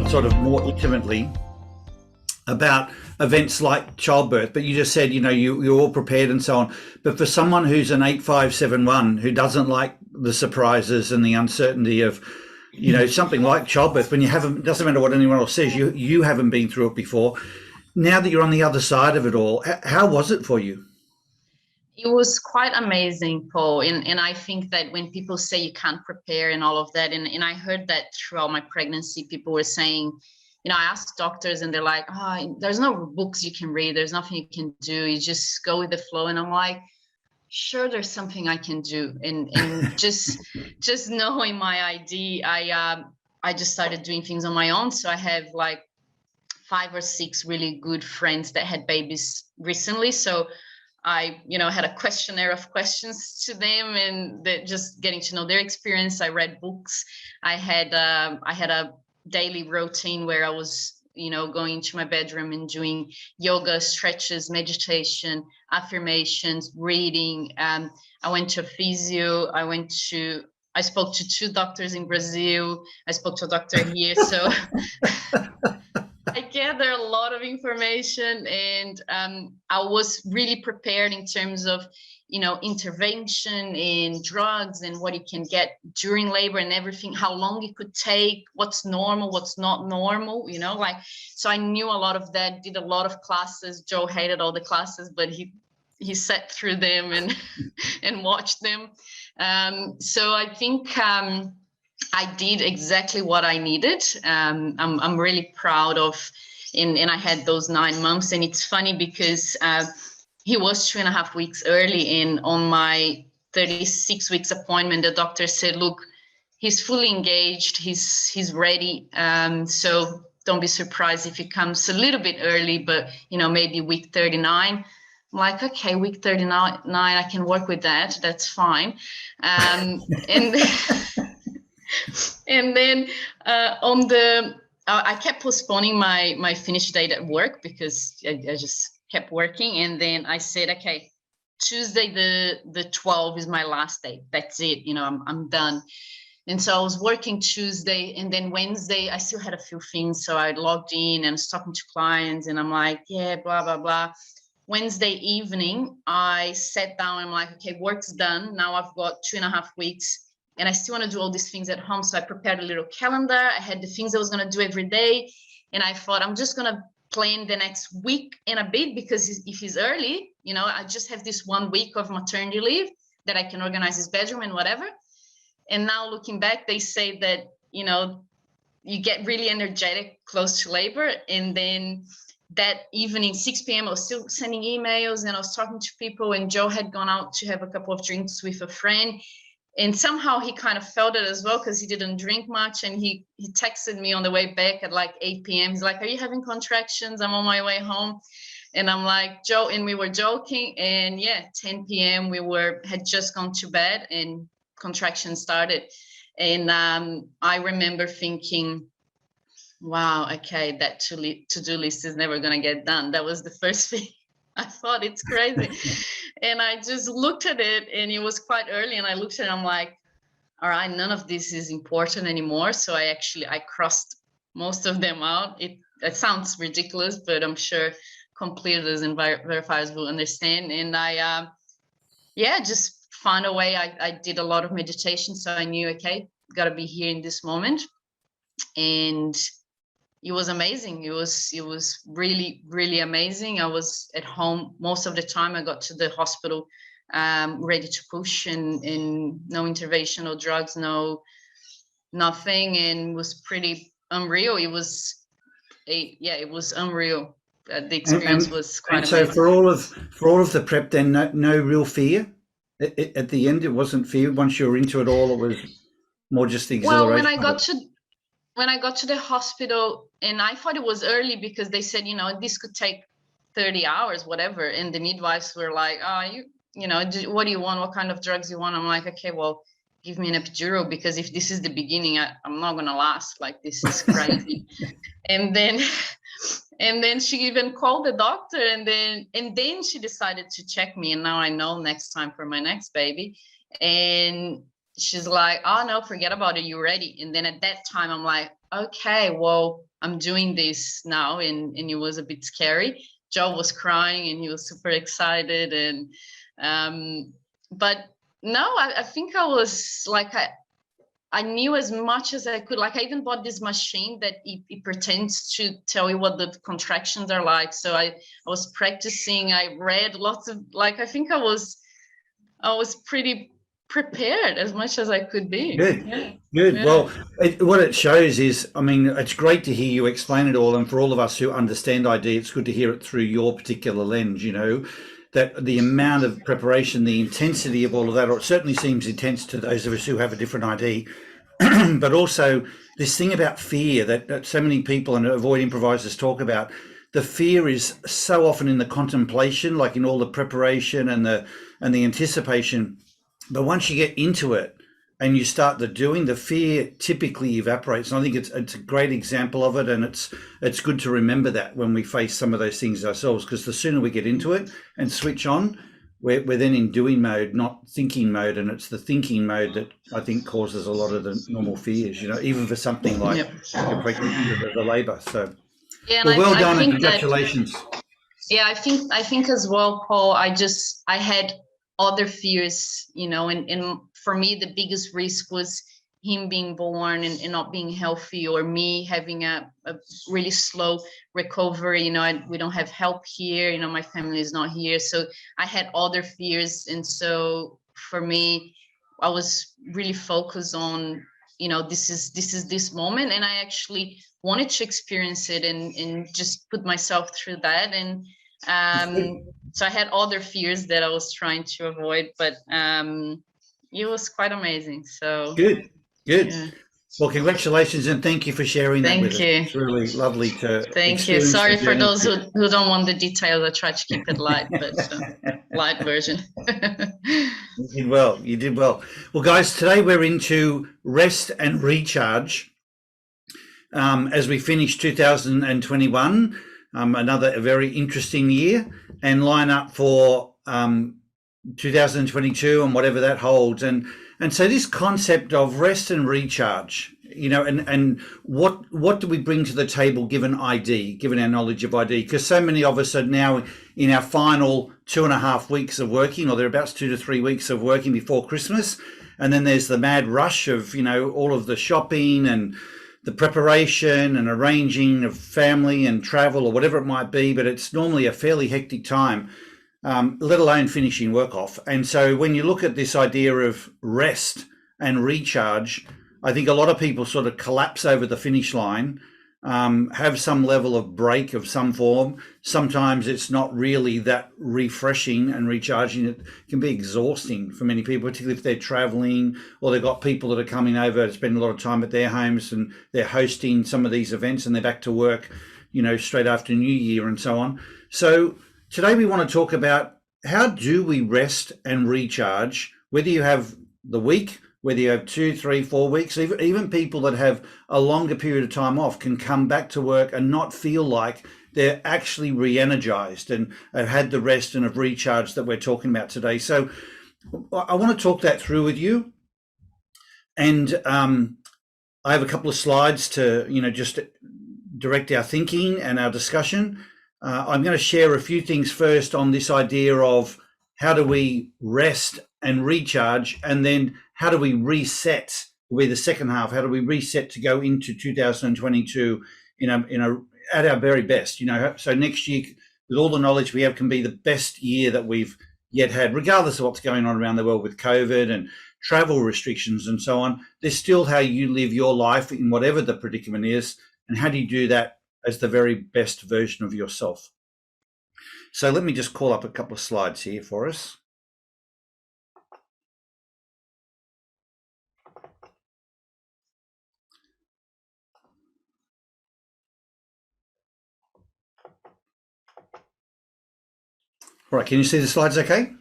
sort of more intimately about events like childbirth, but you just said, you're all prepared and so on. But for someone who's an 8571 who doesn't like the surprises and the uncertainty of, something like childbirth, when you haven't, doesn't matter what anyone else says, you haven't been through it before. Now that you're on the other side of it all, how was it for you? It was quite amazing, Paul. And I think that when people say you can't prepare and all of that, and I heard that throughout my pregnancy, people were saying, I asked doctors and they're like, there's no books you can read. There's nothing you can do. You just go with the flow. And I'm like, sure, there's something I can do. And just knowing my ID, I just started doing things on my own. So I have like 5 or 6 really good friends that had babies recently. So I, had a questionnaire of questions to them, and just getting to know their experience. I read books. I had a daily routine where I was, going into my bedroom and doing yoga, stretches, meditation, affirmations, reading. I went to a physio. I spoke to 2 doctors in Brazil. I spoke to a doctor here. So I gathered a lot of information, and I was really prepared in terms of, intervention in drugs and what you can get during labor and everything, how long it could take, what's normal, what's not normal, so I knew a lot of that, did a lot of classes. Joe hated all the classes, but he sat through them and and watched them. So I think I did exactly what I needed. I'm really proud of, and I had those 9 months. And it's funny because he was 2.5 weeks early, and on my 36 weeks appointment, the doctor said, look, he's fully engaged, he's ready. So don't be surprised if he comes a little bit early, but maybe week 39. I'm like, okay, week 39, I can work with that. That's fine. And and then I kept postponing my finish date at work because I just kept working. And then I said, okay, Tuesday the 12th is my last day. That's it. I'm done. And so I was working Tuesday, and then Wednesday I still had a few things. So I logged in and was talking to clients, and I'm like, yeah, blah, blah, blah. Wednesday evening, I sat down. I'm like, okay, work's done. Now I've got 2.5 weeks. And I still want to do all these things at home. So I prepared a little calendar. I had the things I was going to do every day. And I thought, I'm just going to plan the next week and a bit, because if he's early, I just have this 1 week of maternity leave that I can organize his bedroom and whatever. And now looking back, they say that, you get really energetic close to labor. And then that evening, 6 p.m., I was still sending emails and I was talking to people. And Joe had gone out to have a couple of drinks with a friend. And somehow he kind of felt it as well, because he didn't drink much. And he texted me on the way back at like 8 p.m. He's like, are you having contractions? I'm on my way home. And I'm like, Joe, and we were joking. And yeah, 10 p.m. had just gone to bed and contractions started. And I remember thinking, wow, okay, that to-do list is never going to get done. That was the first thing. I thought, it's crazy. And I just looked at it, and it was quite early, and I looked at it, I'm like, all right, none of this is important anymore. So I crossed most of them out. It sounds ridiculous, but I'm sure completers and verifiers will understand. And I, just found a way. I did a lot of meditation. So I knew, okay, got to be here in this moment. And it was amazing. It was really, really amazing. I was at home most of the time. I got to the hospital ready to push, and no intervention, no drugs, nothing, and was pretty unreal. It was unreal. The experience was quite amazing. So for all of the prep, then no real fear at the end. It wasn't fear once you were into it all. It was more just the exhilaration. Well, when I got to the hospital, and I thought it was early because they said, this could take 30 hours, whatever. And the midwives were like, what do you want? What kind of drugs you want? I'm like, okay, well, give me an epidural, because if this is the beginning, I'm not going to last. Like, this is crazy. And then she even called the doctor, and then she decided to check me. And now I know next time for my next baby. And she's like, oh no, forget about it, you're ready. And then at that time I'm like, okay, well, I'm doing this now, and it was a bit scary. Joe was crying and he was super excited, and but no, I think I was like, I knew as much as I could. Like, I even bought this machine that it pretends to tell you what the contractions are like. So I was practicing. I read lots of, like, I think I was pretty prepared as much as I could be. Good, Yeah. good. Yeah. Well, what it shows is, I mean, it's great to hear you explain it all, and for all of us who understand ID, it's good to hear it through your particular lens. You know, that the amount of preparation, the intensity of all of that, or it certainly seems intense to those of us who have a different ID, but also this thing about fear that so many people and avoid improvisers talk about. The fear is so often in the contemplation, like in all the preparation and the anticipation. But once you get into it and you start the doing, the fear typically evaporates. And I think it's a great example of it, and it's good to remember that when we face some of those things ourselves, because the sooner we get into it and switch on, we're then in doing mode, not thinking mode, and it's the thinking mode that I think causes a lot of the normal fears. You know, even for something like your pregnancy, the labour. So, yeah, well done and congratulations. I think as well, Paul. I had other fears, you know, and for me the biggest risk was him being born and not being healthy, or me having a really slow recovery. You know, we don't have help here, you know, my family is not here, so I had other fears. And so for me, I was really focused on, you know, this is this moment, and I actually wanted to experience it and just put myself through that. And so I had other fears that I was trying to avoid, but it was quite amazing. So good. Yeah. Well, congratulations, and thank you for sharing that with us. It's really lovely to Thank you. Sorry for those who don't want the details. I try to keep it light, but light version. You did well. You did well. Well, guys, today we're into rest and recharge as we finish 2021, another very interesting year, and line up for 2022 and whatever that holds. And so this concept of rest and recharge, you know, and what do we bring to the table given ID, given our knowledge of ID? Because so many of us are now in our final 2.5 weeks of working, or thereabouts 2 to 3 weeks of working before Christmas. And then there's the mad rush of, you know, all of the shopping and the preparation and arranging of family and travel or whatever it might be. But it's normally a fairly hectic time, let alone finishing work off. And so when you look at this idea of rest and recharge, I think a lot of people sort of collapse over the finish line, have some level of break of some form. Sometimes it's not really that refreshing and recharging. It can be exhausting for many people, particularly if they're traveling or they've got people that are coming over to spend a lot of time at their homes and they're hosting some of these events and they're back to work, you know, straight after New Year and so on. So today we want to talk about how do we rest and recharge, whether you have the week, whether you have 2, 3, 4 weeks, even people that have a longer period of time off can come back to work and not feel like they're actually re-energized and have had the rest and have recharged that we're talking about today. So I want to talk that through with you. And I have a couple of slides to, you know, just direct our thinking and our discussion. I'm going to share a few things first on this idea of how do we rest and recharge, and then how do we reset? Will be the second half. How do we reset to go into 2022 at our very best? You know, so next year, with all the knowledge we have, can be the best year that we've yet had, regardless of what's going on around the world with COVID and travel restrictions and so on. There's still how you live your life in whatever the predicament is, and how do you do that as the very best version of yourself? So let me just call up a couple of slides here for us. All right, can you see the slides okay?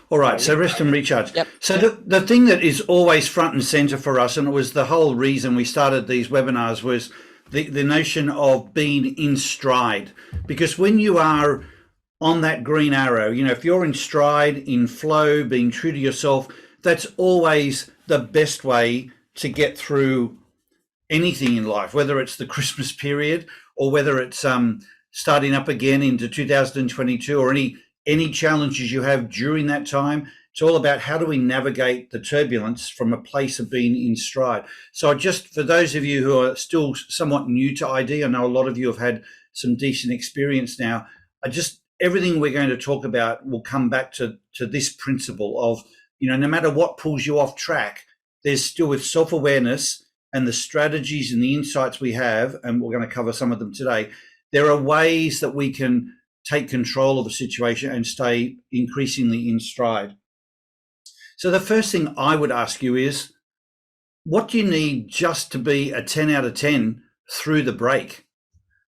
All right, so rest and recharge. Yep. So the thing that is always front and center for us, and it was the whole reason we started these webinars, was the notion of being in stride. Because when you are on that green arrow, you know, if you're in stride, in flow, being true to yourself, that's always the best way to get through anything in life, whether it's the Christmas period or whether it's starting up again into 2022 or any challenges you have during that time. It's all about how do we navigate the turbulence from a place of being in stride. So just for those of you who are still somewhat new to ID, I know a lot of you have had some decent experience now. Everything we're going to talk about will come back to this principle of, no matter what pulls you off track, there's still, with self-awareness and the strategies and the insights we have, and we're going to cover some of them today, there are ways that we can take control of the situation and stay increasingly in stride. So the first thing I would ask you is, what do you need just to be a 10 out of 10 through the break?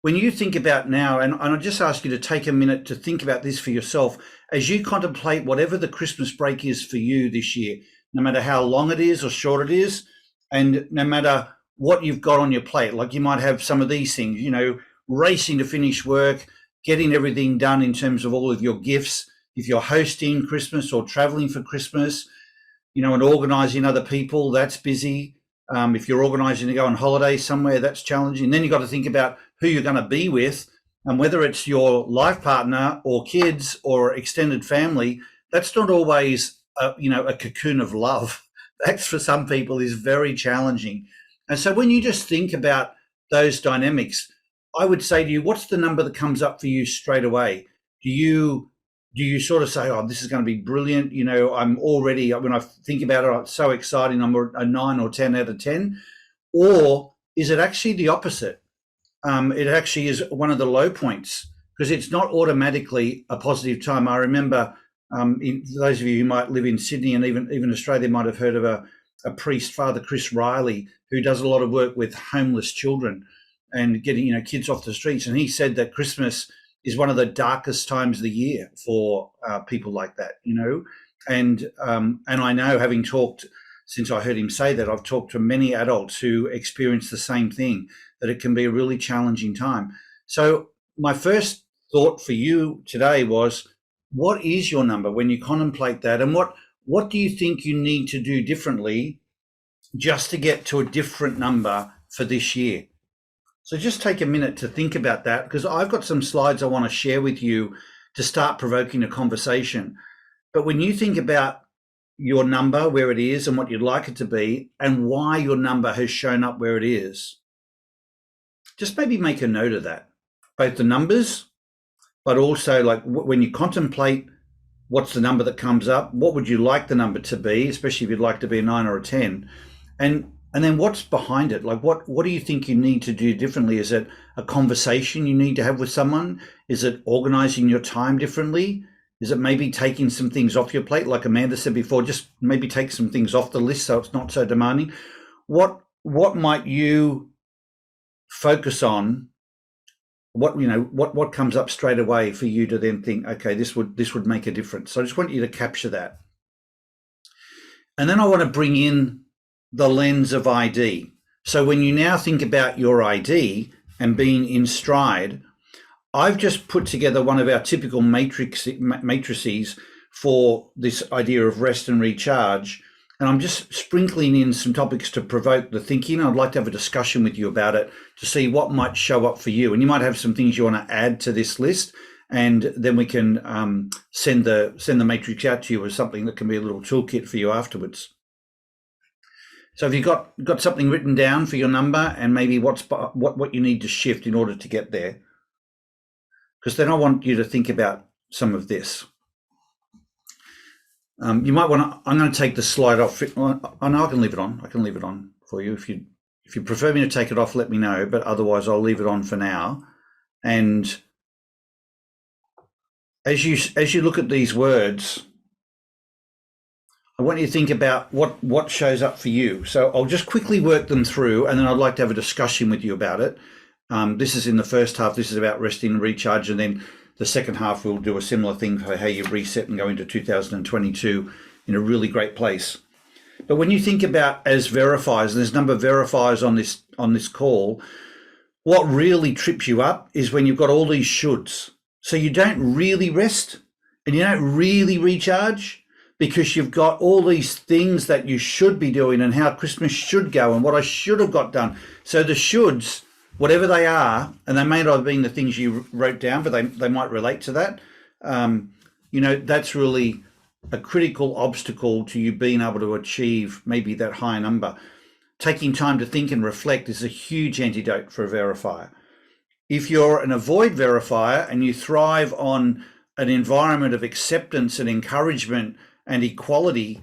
When you think about now, and I just ask you to take a minute to think about this for yourself as you contemplate whatever the Christmas break is for you this year, no matter how long it is or short it is, and no matter what you've got on your plate. Like you might have some of these things, racing to finish work, getting everything done in terms of all of your gifts. If you're hosting Christmas or traveling for Christmas, and organising other people, that's busy. If you're organising to go on holiday somewhere, that's challenging. And then you've got to think about who you're going to be with, and whether it's your life partner or kids or extended family. That's not always a cocoon of love. That for some people is very challenging. And so when you just think about those dynamics, I would say to you, what's the number that comes up for you straight away? Do you sort of say, oh, this is going to be brilliant? I'm already, when I think about it, it's so exciting. I'm a 9 or 10 out of 10. Or is it actually the opposite? It actually is one of the low points, because it's not automatically a positive time. I remember, those of you who might live in Sydney and even Australia might have heard of a priest, Father Chris Riley, who does a lot of work with homeless children and getting kids off the streets. And he said that Christmas is one of the darkest times of the year for people like that, And I know, having talked, since I heard him say that, I've talked to many adults who experience the same thing, that it can be a really challenging time. So my first thought for you today was, what is your number when you contemplate that? And what do you think you need to do differently just to get to a different number for this year? So just take a minute to think about that, because I've got some slides I want to share with you to start provoking a conversation. But when you think about your number, where it is and what you'd like it to be, and why your number has shown up where it is, just maybe make a note of that, both the numbers, but also like when you contemplate what's the number that comes up, what would you like the number to be, especially if you'd like to be a 9 or a 10, and then what's behind it? Like what do you think you need to do differently? Is it a conversation you need to have with someone? Is it organizing your time differently? Is it maybe taking some things off your plate? Like Amanda said before, just maybe take some things off the list so it's not so demanding. What might you focus on? What comes up straight away for you to then think, okay, this would make a difference. So I just want you to capture that. And then I want to bring in the lens of ID. So when you now think about your ID and being in stride, I've just put together one of our typical matrices for this idea of rest and recharge. And I'm just sprinkling in some topics to provoke the thinking. I'd like to have a discussion with you about it to see what might show up for you. And you might have some things you want to add to this list, and then we can send the matrix out to you as something that can be a little toolkit for you afterwards. So have you got something written down for your number, and maybe what you need to shift in order to get there? Because then I want you to think about some of this. You might want to. I'm going to take the slide off. I know I can leave it on. I can leave it on for you. If you prefer me to take it off, let me know. But otherwise, I'll leave it on for now. And as you look at these words, I want you to think about what shows up for you. So I'll just quickly work them through, and then I'd like to have a discussion with you about it. This is in the first half. This is about resting and recharge, and then the second half we'll do a similar thing for how you reset and go into 2022 in a really great place. But when you think about as verifiers, there's a number of verifiers on this call. What really trips you up is when you've got all these shoulds. So you don't really rest and you don't really recharge, because you've got all these things that you should be doing and how Christmas should go and what I should have got done. So the shoulds, whatever they are, and they may not have been the things you wrote down, but they might relate to that. That's really a critical obstacle to you being able to achieve maybe that high number. Taking time to think and reflect is a huge antidote for a verifier. If you're an avoid verifier and you thrive on an environment of acceptance and encouragement and equality,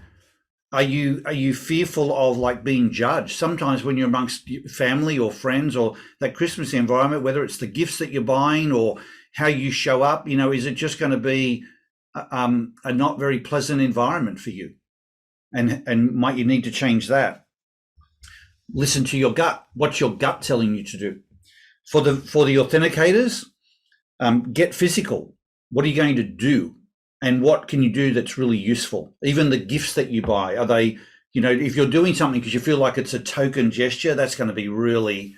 are you fearful of like being judged? Sometimes when you're amongst family or friends or that Christmas environment, whether it's the gifts that you're buying or how you show up, is it just going to be a not very pleasant environment for you? And might you need to change that? Listen to your gut. What's your gut telling you to do? For the authenticators, get physical. What are you going to do? And what can you do that's really useful? Even the gifts that you buy, are they, if you're doing something because you feel like it's a token gesture, that's going to be really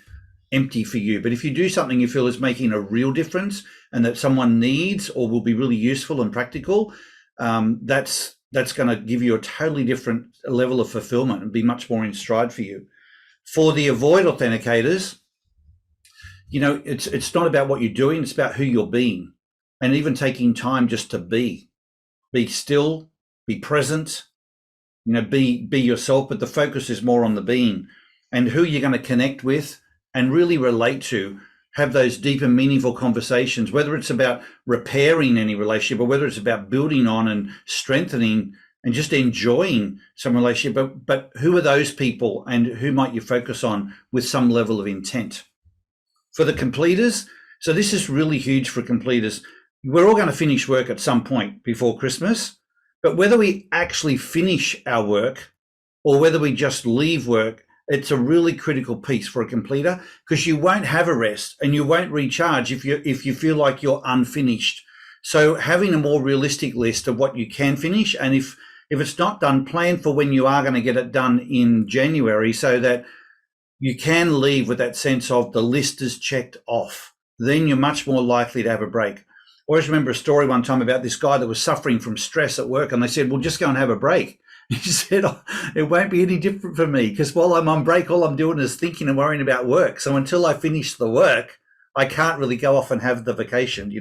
empty for you. But if you do something you feel is making a real difference and that someone needs or will be really useful and practical, that's going to give you a totally different level of fulfillment and be much more in stride for you. For the avoid authenticators, it's not about what you're doing, it's about who you're being. And even taking time just to be still, be present, be yourself, but the focus is more on the being and who you're going to connect with and really relate to, have those deep and meaningful conversations, whether it's about repairing any relationship or whether it's about building on and strengthening and just enjoying some relationship, but who are those people and who might you focus on with some level of intent? For the completers, so this is really huge for completers. We're all going to finish work at some point before Christmas, but whether we actually finish our work or whether we just leave work, it's a really critical piece for a completer because you won't have a rest and you won't recharge if you feel like you're unfinished. So having a more realistic list of what you can finish, and if it's not done, plan for when you are going to get it done in January so that you can leave with that sense of the list is checked off. Then you're much more likely to have a break. I always remember a story one time about this guy that was suffering from stress at work, and they said, well, just go and have a break. He said, it won't be any different for me because while I'm on break, all I'm doing is thinking and worrying about work. So until I finish the work, I can't really go off and have the vacation,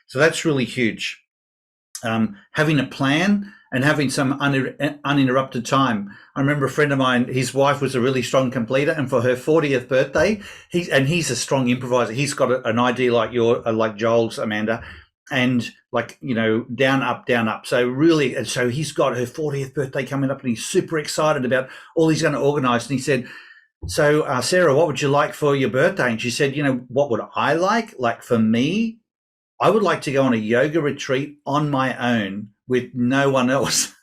So that's really huge. Having a plan and having some uninterrupted time. I remember a friend of mine, his wife was a really strong completer, and for her 40th birthday, he's a strong improviser. He's got an idea like Joel's, Amanda, and down, up. So really, and so he's got her 40th birthday coming up and he's super excited about all he's going to organize. And he said, so Sarah, what would you like for your birthday? And she said, what would I like? Like for me, I would like to go on a yoga retreat on my own with no one else.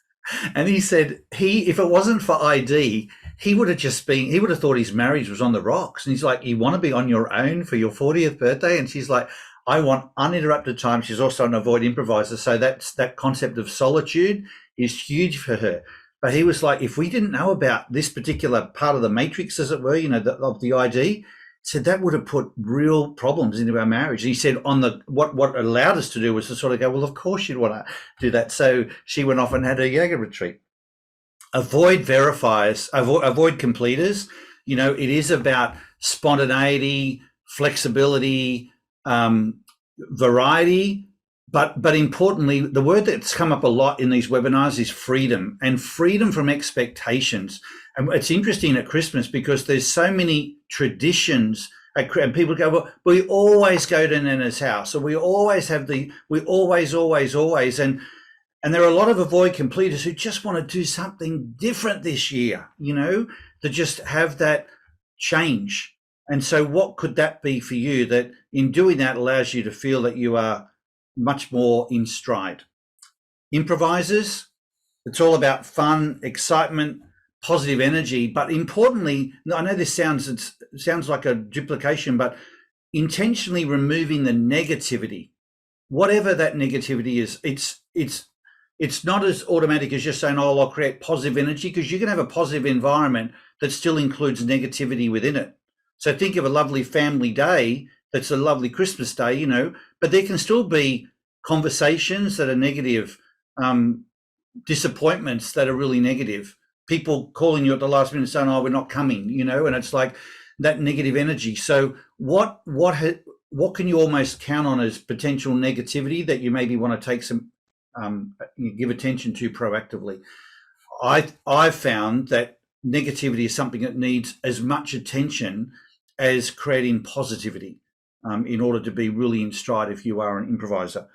And he said if it wasn't for ID, he would have thought his marriage was on the rocks. And he's like, you want to be on your own for your 40th birthday? And she's like, I want uninterrupted time. She's also an avoid improviser. So that concept of solitude is huge for her. But he was like, if we didn't know about this particular part of the matrix, as it were, of the ID, said that would have put real problems into our marriage. And he said what allowed us to do was to sort of go, well, of course you'd want to do that. So she went off and had a yoga retreat. Avoid verifiers, avoid completers. It is about spontaneity, flexibility, variety, but importantly, the word that's come up a lot in these webinars is freedom, and freedom from expectations. And it's interesting at Christmas because there's so many traditions, and people go, well, we always go to Nana's house, or we always have we always, and there are a lot of avoid completers who just want to do something different this year, to just have that change. And so what could that be for you that in doing that allows you to feel that you are much more in stride? Improvisers, it's all about fun, excitement, positive energy, but importantly, I know this sounds like a duplication, but intentionally removing the negativity, whatever that negativity is. It's not as automatic as just saying, oh, I'll create positive energy, because you can have a positive environment that still includes negativity within it. So think of a lovely family day that's a lovely Christmas day, but there can still be conversations that are negative, disappointments that are really negative. People calling you at the last minute saying, "Oh, we're not coming," and it's like that negative energy. So what can you almost count on as potential negativity that you maybe want to take some give attention to proactively? I've found that negativity is something that needs as much attention as creating positivity in order to be really in stride if you are an improviser.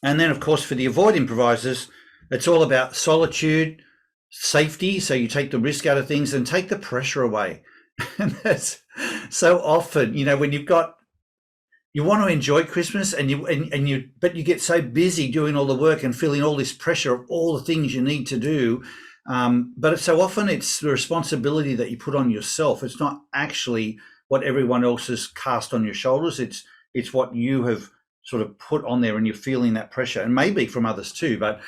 And then, of course, for the avoid improvisers, it's all about solitude, safety. So you take the risk out of things and take the pressure away. And that's so often, when you want to enjoy Christmas but you get so busy doing all the work and feeling all this pressure of all the things you need to do. But so often it's the responsibility that you put on yourself. It's not actually what everyone else has cast on your shoulders. It's what you have sort of put on there, and you're feeling that pressure, and maybe from others too. But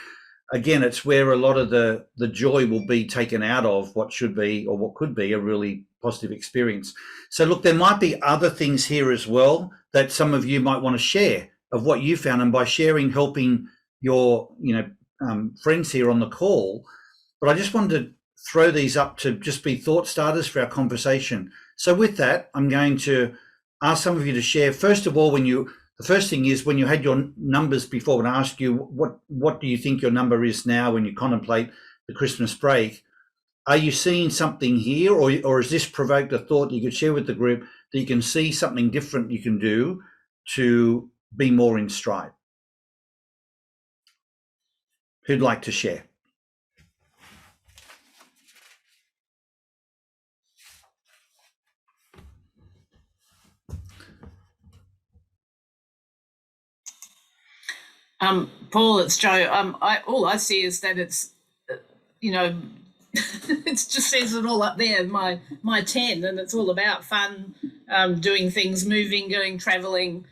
again, it's where a lot of the joy will be taken out of what should be or what could be a really positive experience. So look, there might be other things here as well that some of you might want to share of what you found, and by sharing, helping your friends here on the call. But I just wanted to throw these up to just be thought starters for our conversation. So with that, I'm going to ask some of you to share. First of all, the first thing is, when you had your numbers before, when I asked you what do you think your number is now when you contemplate the Christmas break, are you seeing something here, or is this provoked a thought you could share with the group that you can see something different you can do to be more in stride? Who'd like to share? Paul, it's Joe. All I see is that it's, it just says it all up there, my 10, and it's all about fun, doing things, moving, going, traveling,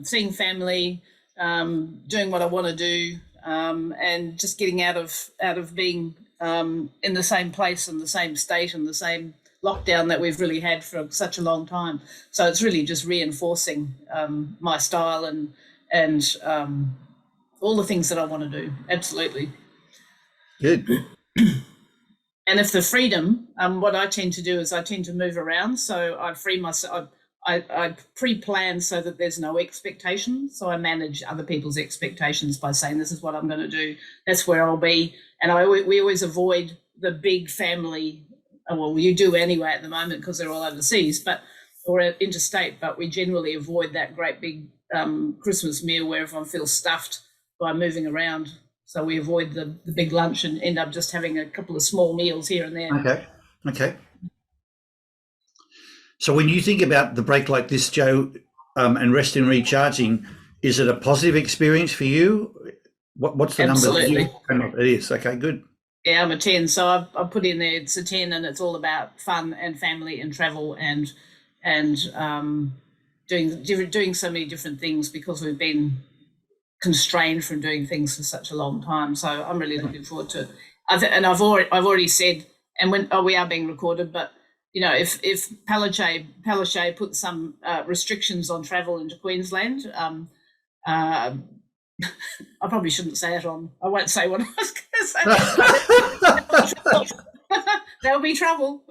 seeing family, doing what I want to do, and just getting out of being in the same place, in the same state, in the same lockdown that we've really had for such a long time. So it's really just reinforcing my style and all the things that I want to do. Absolutely. Good. And if the freedom, what I tend to do is I tend to move around. So I free myself. I pre-plan so that there's no expectation. So I manage other people's expectations by saying, this is what I'm going to do. That's where I'll be. And we always avoid the big family. Well, you do anyway at the moment because they're all overseas, or interstate. But we generally avoid that great big Christmas meal where everyone feels stuffed by moving around. So we avoid the big lunch and end up just having a couple of small meals here and there. Okay. So when you think about the break like this, Joe, and rest and recharging, is it a positive experience for you? What's the Absolutely. number? It is. Okay, good. Yeah, I'm a 10. So I've put in there, it's a 10, and it's all about fun and family and travel and doing so many different things because we've been constrained from doing things for such a long time. So I'm really looking forward to it. I've already said, and we are being recorded, but if Palaszczuk put some restrictions on travel into Queensland, I probably shouldn't say it on. I won't say what I was going to say. There'll be trouble.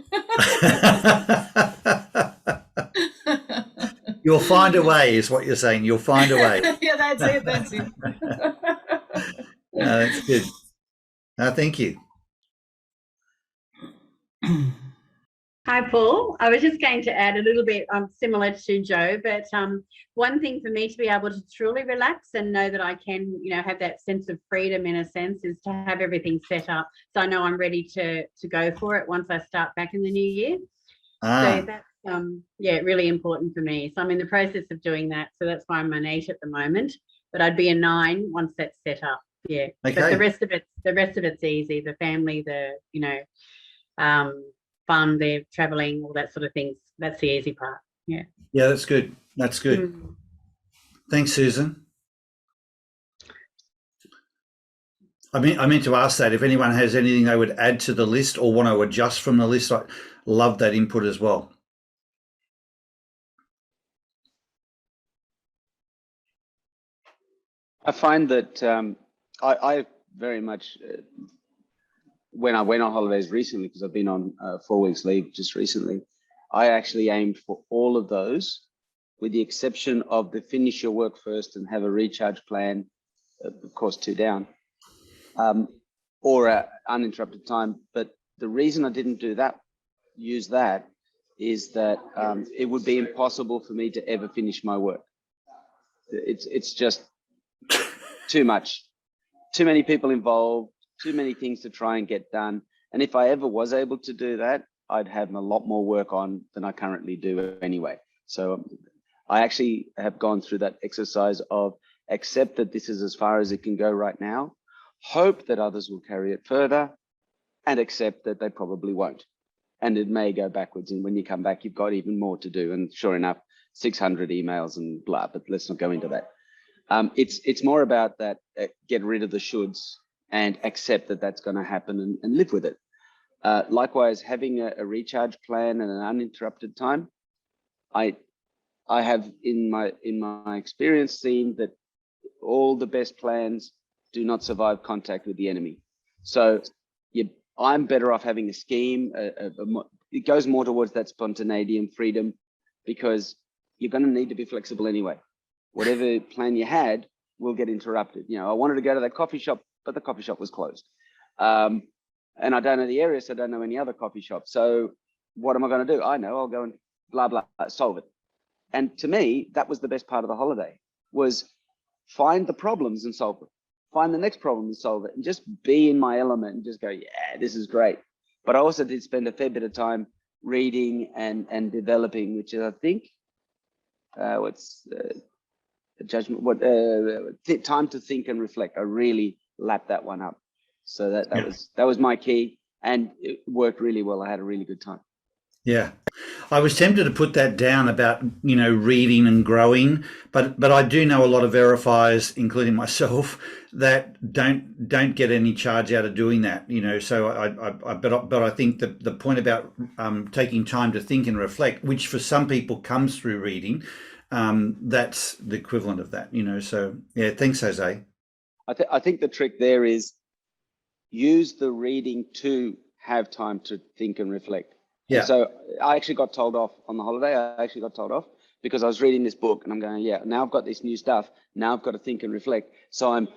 You'll find a way, is what you're saying. You'll find a way. Yeah, that's it. No, that's good. No, thank you. Hi, Paul. I was just going to add a little bit similar to Joe, but one thing for me to be able to truly relax and know that I can, have that sense of freedom in a sense is to have everything set up. So I know I'm ready to go for it once I start back in the new year. So that's, really important for me. So I'm in the process of doing that. So that's why I'm an 8 at the moment, but I'd be a 9 once that's set up. Yeah. Okay. But the rest of it's easy. The family, fun, they're traveling, all that sort of things. That's the easy part. Yeah. Yeah, that's good. That's good. Thanks, Susan. I meant to ask that if anyone has anything they would add to the list or want to adjust from the list. I love that input as well. I find that I very much when I went on holidays recently, because I've been on 4 weeks leave just recently, I actually aimed for all of those, with the exception of the finish your work first and have a recharge plan, of course, 2 down, or uninterrupted time. But the reason I didn't use that, is that it would be impossible for me to ever finish my work. It's just too much, too many people involved, too many things to try and get done. And if I ever was able to do that, I'd have a lot more work on than I currently do anyway. So I actually have gone through that exercise of accept that this is as far as it can go right now, hope that others will carry it further, and accept that they probably won't. And it may go backwards. And when you come back, you've got even more to do. And sure enough, 600 emails and blah, but let's not go into that. It's more about that, get rid of the shoulds and accept that that's going to happen and live with it. Likewise, having a recharge plan and an uninterrupted time, I have in my experience seen that all the best plans do not survive contact with the enemy. So I'm better off having a scheme. It goes more towards that spontaneity and freedom, because you're going to need to be flexible anyway. Whatever plan you had will get interrupted. You know, I wanted to go to that coffee shop, but the coffee shop was closed. And I don't know the area, so I don't know any other coffee shop. So what am I going to do? I know, I'll go and blah, blah, solve it. And to me, that was the best part of the holiday, was find the problems and solve them. Find the next problem and solve it, and just be in my element and just go, yeah, this is great. But I also did spend a fair bit of time reading and developing, which is, I think, time to think and reflect. I really lapped that one up. So that was my key, and it worked really well. I had a really good time. Yeah. I was tempted to put that down about, reading and growing, but I do know a lot of verifiers, including myself, that don't get any charge out of doing that, so but I think that the point about taking time to think and reflect, which for some people comes through reading, that's the equivalent of that, so yeah, thanks, Jose. I think the trick there is use the reading to have time to think and reflect. Yeah. And so I actually got told off on the holiday. I actually got told off because I was reading this book and I'm going, yeah, now I've got this new stuff. Now I've got to think and reflect. So I'm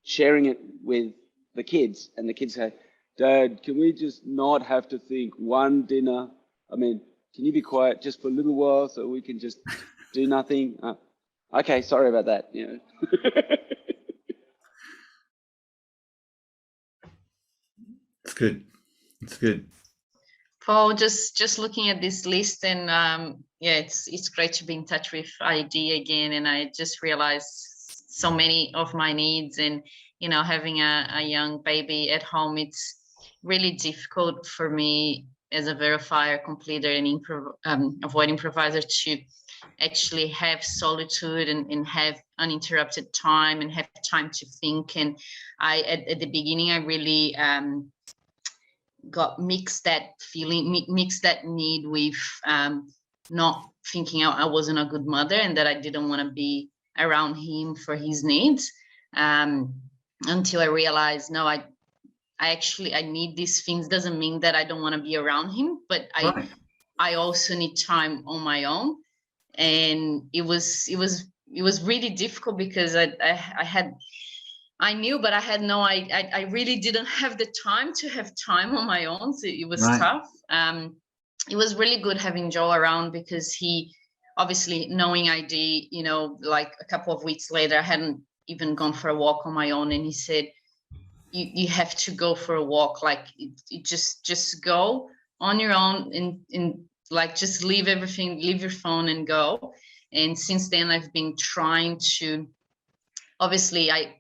sharing it with the kids, and the kids say, Dad, can we just not have to think one dinner? I mean, can you be quiet just for a little while so we can just do nothing? Okay, sorry about that. It's good. It's good. Paul, just looking at this list, and it's great to be in touch with ID again. And I just realized so many of my needs, and having a young baby at home, it's really difficult for me as a verifier, completer, and avoid improviser to actually have solitude and have uninterrupted time and have time to think. And at the beginning, I really got mixed that need with not thinking I wasn't a good mother and that I didn't want to be around him for his needs, until I realized, no, I need these things. Doesn't mean that I don't want to be around him, but I also need time on my own. And it was really difficult because I knew, but I really didn't have the time to have time on my own. So it was tough. It was really good having Joe around, because he obviously, knowing ID, like a couple of weeks later, I hadn't even gone for a walk on my own. And he said, you have to go for a walk. Like it just go on your own and like, just leave everything, leave your phone and go. And since then I've been trying to, obviously I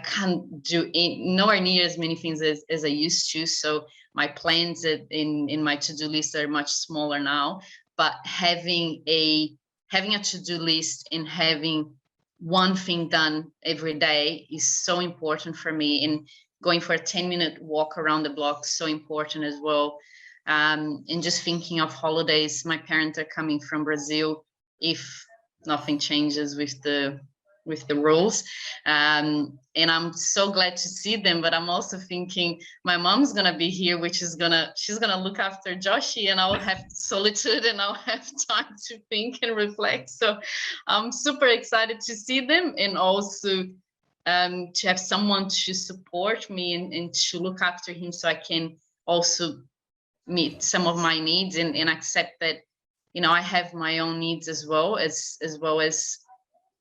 can't do nowhere near as many things as I used to. So my plans in my to-do list are much smaller now, but having a to-do list and having one thing done every day is so important for me. And going for a 10-minute walk around the block is so important as well. And just thinking of holidays, my parents are coming from Brazil. If nothing changes with the with the rules. And I'm so glad to see them, but I'm also thinking my mom's gonna be here, she's gonna look after Joshi, and I'll have solitude and I'll have time to think and reflect. So I'm super excited to see them, and also to have someone to support me and to look after him, so I can also meet some of my needs and accept that, you know, I have my own needs as well as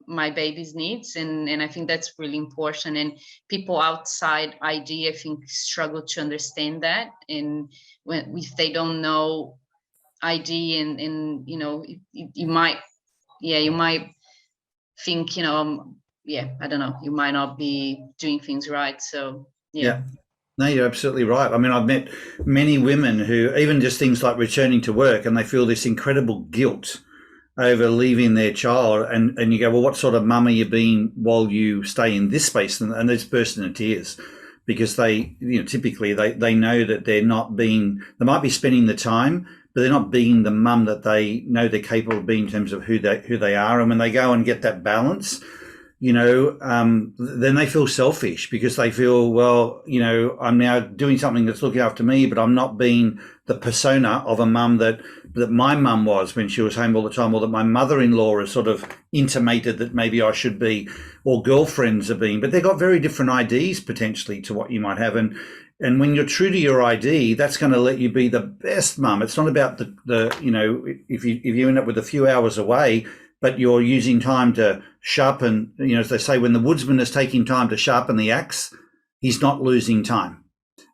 my baby's needs, and I think that's really important. And people outside ID, I think, struggle to understand that, and if they don't know ID, and you know, you might think, you know, I don't know, you might not be doing things right. So yeah. No, you're absolutely right. I mean, I've met many women who, even just things like returning to work, and they feel this incredible guilt over leaving their child, and you go, well, what sort of mum are you being while you stay in this space? And they just burst into tears, because they, you know, typically they know that they might be spending the time, but they're not being the mum that they know they're capable of being in terms of who they are. And when they go and get that balance, you know, then they feel selfish, because they feel, well, you know, I'm now doing something that's looking after me, but I'm not being the persona of a mum that my mum was when she was home all the time, or that my mother-in-law has sort of intimated that maybe I should be, or girlfriends are being. But they've got very different IDs potentially to what you might have. And when you're true to your ID, that's going to let you be the best mum. It's not about the you know, if you end up with a few hours away, but you're using time to sharpen, you know, as they say, when the woodsman is taking time to sharpen the axe, he's not losing time.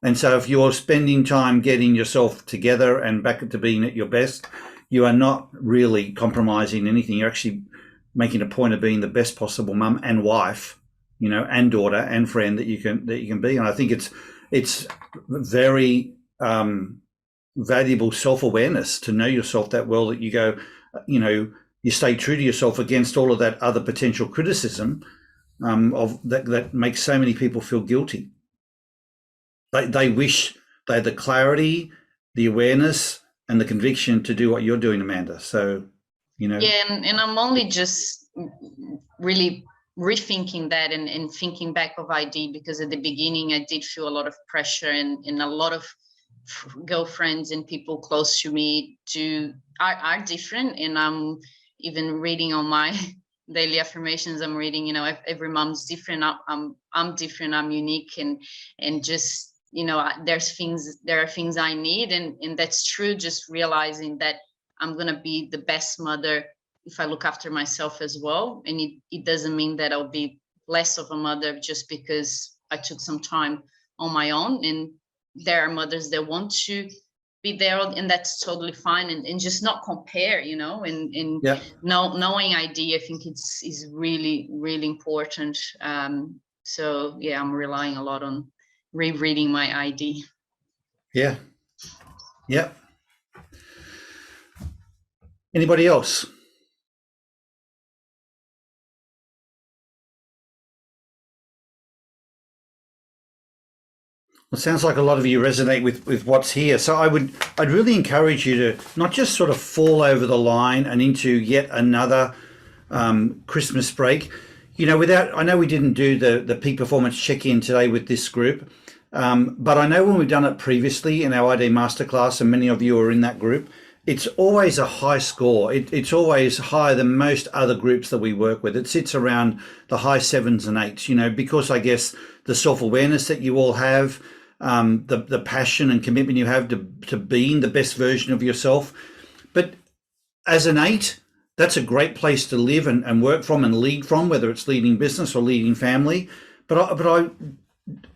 And so if you're spending time getting yourself together and back to being at your best, you are not really compromising anything. You're actually making a point of being the best possible mum and wife, you know, and daughter and friend that you can be. And I think it's very valuable self-awareness to know yourself that well, that you go, you know, you stay true to yourself against all of that other potential criticism of that makes so many people feel guilty. They wish they had the clarity, the awareness, and the conviction to do what you're doing, Amanda. So, you know. Yeah, and I'm only just really rethinking that and thinking back of ID, because at the beginning I did feel a lot of pressure, and a lot of girlfriends and people close to me are different. And I'm even reading on my daily affirmations, I'm reading, you know, every mom's different. I'm different. I'm unique, and just, you know, there are things I need, and that's true. Just realizing that I'm gonna be the best mother if I look after myself as well, and it doesn't mean that I'll be less of a mother just because I took some time on my own. And there are mothers that want to be there, and that's totally fine, and just not compare, you know, and knowing ID, I think is really, really important. So yeah, I'm relying a lot on rereading my ID. Yeah. Anybody else? Well, it sounds like a lot of you resonate with what's here. So I'd really encourage you to not just sort of fall over the line and into yet another Christmas break. You know, I know we didn't do the peak performance check-in today with this group, but I know when we've done it previously in our ID masterclass, and many of you are in that group, it's always a high score. It's always higher than most other groups that we work with. It sits around the high 7s and 8s, you know, because I guess the self-awareness that you all have, the passion and commitment you have to being the best version of yourself. But as an 8, that's a great place to live and work from and lead from, whether it's leading business or leading family. But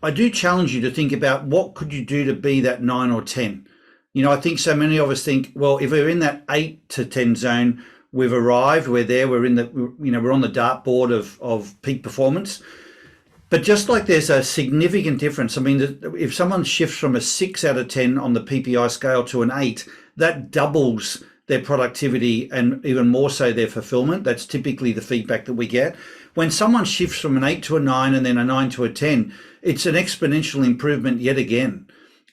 I do challenge you to think about, what could you do to be that 9 or 10? You know, I think so many of us think, well, if we're in that 8 to 10 zone, we've arrived, we're there, we're on the dartboard of peak performance. But just like there's a significant difference, I mean, if someone shifts from a 6 out of 10 on the PPI scale to an 8, that doubles their productivity and even more so their fulfillment. That's typically the feedback that we get. When someone shifts from an 8 to a 9 and then a 9 to a 10, it's an exponential improvement yet again.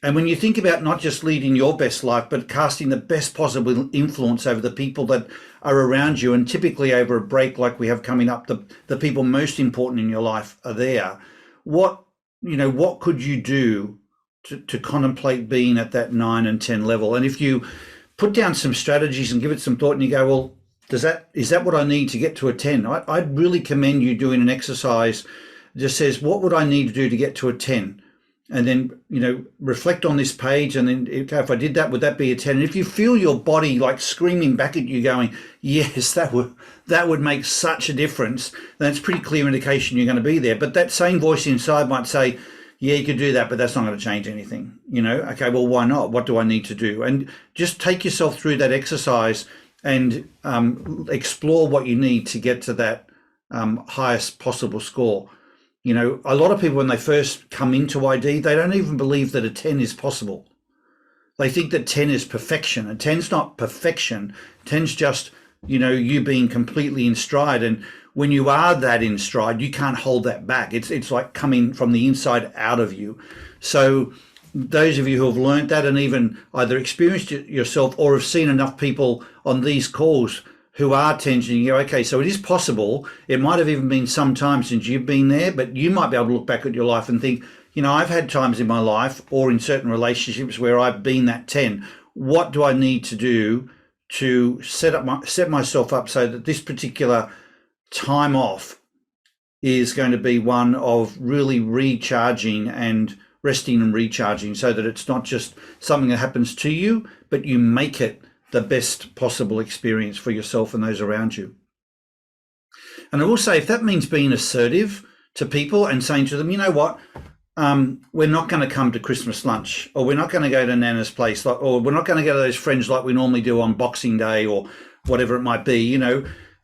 And when you think about not just leading your best life, but casting the best possible influence over the people that are around you, and typically over a break like we have coming up, the people most important in your life are there. What could you do to contemplate being at that 9 and 10 level? And if you put down some strategies and give it some thought, and you go, well, is that what I need to get to a 10? I'd really commend you doing an exercise that just says, what would I need to do to get to a 10? And then, reflect on this page, and then, okay, if I did that, would that be a 10? And if you feel your body like screaming back at you going, yes, that would make such a difference, then it's pretty clear indication you're going to be there. But that same voice inside might say, yeah, you could do that, but that's not going to change anything. Okay, well, why not? What do I need to do? And just take yourself through that exercise and explore what you need to get to that highest possible score. A lot of people, when they first come into ID, they don't even believe that a 10 is possible. They think that 10 is perfection. And 10's not perfection. 10's just, you being completely in stride. And when you are that in stride, you can't hold that back. It's like coming from the inside out of you. So those of you who have learned that and even either experienced it yourself or have seen enough people on these calls who are 10s, and you go, okay, so it is possible. It might have even been some time since you've been there, but you might be able to look back at your life and think, I've had times in my life or in certain relationships where I've been that 10. What do I need to do to set myself up so that this particular time off is going to be one of really recharging and resting and recharging, so that it's not just something that happens to you, but you make it the best possible experience for yourself and those around you. And I will say, if that means being assertive to people and saying to them, you know what, we're not going to come to Christmas lunch, or we're not going to go to Nana's place, or we're not going to go to those friends like we normally do on Boxing Day or whatever it might be.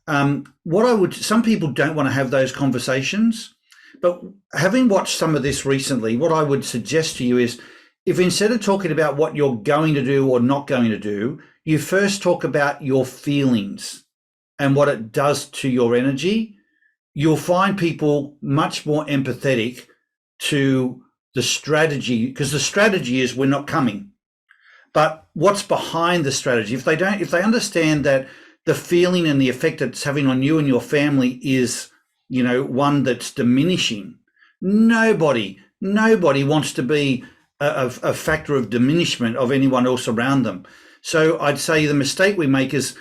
Some people don't want to have those conversations, but having watched some of this recently, what I would suggest to you is, if instead of talking about what you're going to do or not going to do, you first talk about your feelings and what it does to your energy, you'll find people much more empathetic to the strategy, because the strategy is we're not coming. But what's behind the strategy? If they understand that the feeling and the effect it's having on you and your family is, one that's diminishing, nobody wants to be a factor of diminishment of anyone else around them. So I'd say the mistake we make is